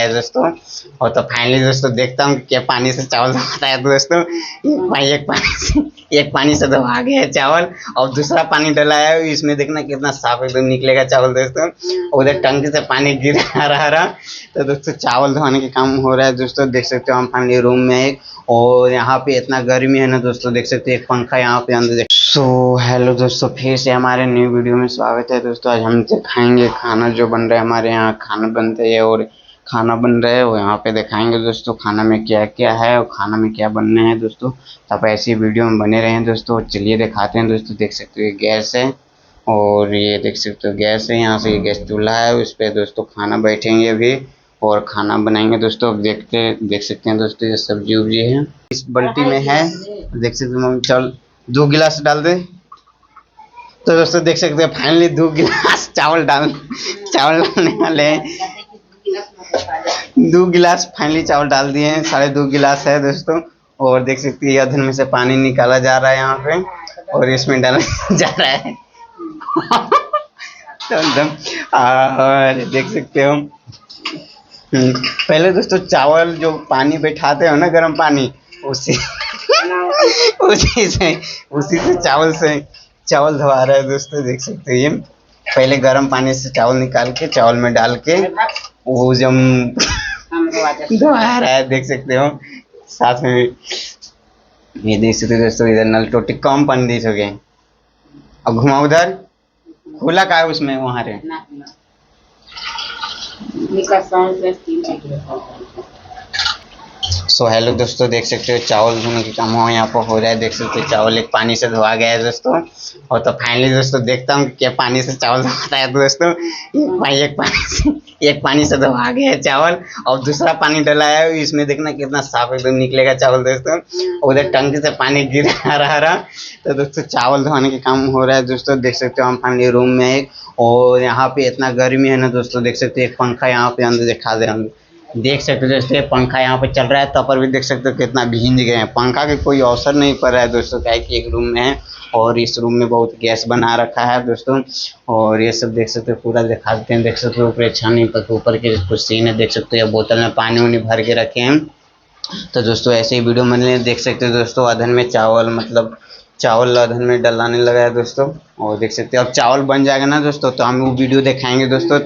है दोस्तों। और तो फाइनली दोस्तों देखता हूँ कि क्या पानी से चावल धोता है दोस्तों। एक पानी से धोआ गया है चावल और दूसरा पानी डला है, इसमें देखना कितना साफ एकदम निकलेगा चावल दोस्तों। उधर टंकी से पानी गिर रहा तो दोस्तों चावल धोने का काम हो रहा है दोस्तों। देख सकते हो हम फाइनली रूम में एक, और यहाँ पे इतना गर्मी है ना दोस्तों, देख सकते हो एक पंखा यहाँ पे अंदर। सो हेलो दोस्तों, फिर से हमारे न्यू वीडियो में स्वागत है दोस्तों। आज हम दिखाएंगे खाना जो बन रहा है, हमारे यहाँ खाना बनता है और खाना बन रहा है वो यहाँ पे दिखाएंगे दोस्तों। खाना में क्या क्या है और खाना में क्या बनना है दोस्तों, तो आप ऐसी वीडियो में बने रहें दोस्तों। चलिए दिखाते हैं दोस्तों। देख सकते हो ये गैस है और ये देख सकते हो गैस है, यहाँ से ये गैस चूल्हा है, उस पर दोस्तों खाना बैठेंगे अभी और खाना बनाएंगे दोस्तों। अब देख सकते हैं दोस्तों ये सब्जी उब्जी है इस बाल्टी में है। देख सकते हो मम्मी चल 2 गिलास डाल दे। तो दोस्तों देख सकते हैं फाइनली 2 गिलास चावल डालने वाले हैं। 2 गिलास फाइनली चावल डाल दिए हैं, 2.5 गिलास है दोस्तों। और देख सकते हैं अधन में से पानी निकाला जा रहा है यहाँ पे और इसमें डाला जा रहा है। तो और देख सकते हो पहले दोस्तों चावल जो पानी बैठाते हो ना गर्म पानी, उसी से चावल धोआ रहा है दोस्तों। देख सकते हो ये पहले गर्म पानी से चावल निकाल के चावल में डाल के वो जब धोआ रहा है। देख सकते हो साथ में ये देख सकते हो दोस्तों, इधर नल टोटी कम पानी दे सके। अब घुमा उधर खुला का है उसमें वहां रे। सो हेलो दोस्तों, देख सकते हो चावल धोने का काम यहाँ पर हो रहा है। देख सकते हो चावल एक पानी से धोआ गया है दोस्तों। और तो फाइनली दोस्तों देखता हूँ कि क्या पानी से चावल धोता है दोस्तों। एक पानी से धोआ गया है चावल और दूसरा पानी डला है, इसमें देखना कितना साफ एकदम निकलेगा चावल दोस्तों। उधर टंकी से पानी गिर रहा तो दोस्तों चावल धोने का काम हो रहा है दोस्तों। देख सकते हो हम फाइनली रूम में एक, और यहाँ पे इतना गर्मी है ना दोस्तों, देख सकते हो एक पंखा यहाँ पे अंदर दिखा दे हम। देख सकते हो दोस्तों पंखा यहाँ पे चल रहा है, तब पर भी देख सकते हो कितना भींज गए हैं। पंखा के कोई अवसर नहीं पड़ रहा है दोस्तों, क्या है कि एक रूम में है और इस रूम में बहुत गैस बना रखा है दोस्तों। और ये सब देख सकते हो पूरा दिखा देते हैं। देख सकते हो ऊपर छानी पर ऊपर के कुछ सीन है, देख सकते हो बोतल में पानी वानी भर के रखे हैं। तो दोस्तों ऐसे ही वीडियो मैंने देख सकते हो दोस्तों, अधन में चावल अधन में डलाने लगा है दोस्तों। और देख सकते हो अब चावल बन जाएगा ना दोस्तों तो हम वो वीडियो दिखाएंगे दोस्तों।